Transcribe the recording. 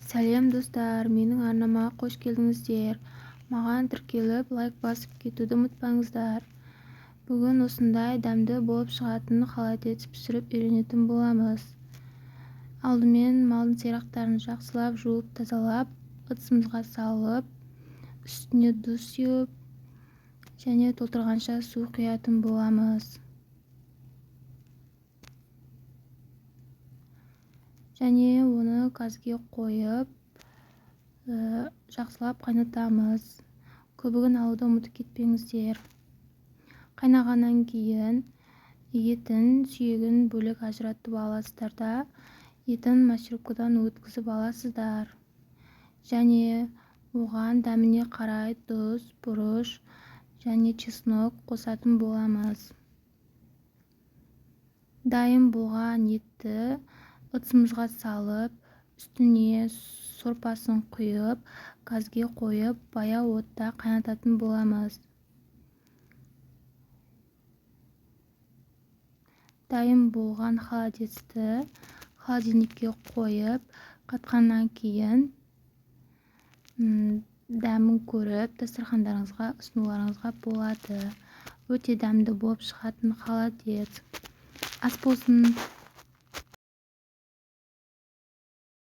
Сәлем достар, менің арнама қош келдіңіздер. Маған тіркеліп, лайк басып кетуді ұмытпаңыздар. Бүгін осындай дәмді болып шығатын холодец пісіріп үйренетін боламыз. Алдымен малдың сирақтарын жақсылап жуып тазалап, ыдысымызға салып, үстіне тұз сеуіп және толтырғанша су құятын боламыз. Және оны газге қойып, жақсылап қайнатамыз. Көбігін алуды ұмытып кетпеңіздер. Қайнағаннан кейін етін, сүйегін бөлек ажыратып аласыздар да, етін мясорубкадан өткізіп аласыздар. Және оған дәміне қарай тұз, бұрыш және чеснок қосатын боламыз. Дайын болған етті ыдысымызға салып, үстіне сорпасын құйып, газге қойып, баяу отта қайнататын боламыз. Дайын болған холодецті холодильникке қойып, қатқаннан кейін дәмін көріп, дастархандарыңызға ұсынуларыңызға болады. Өте дәмді болып шығатын холодец. Ас болсын.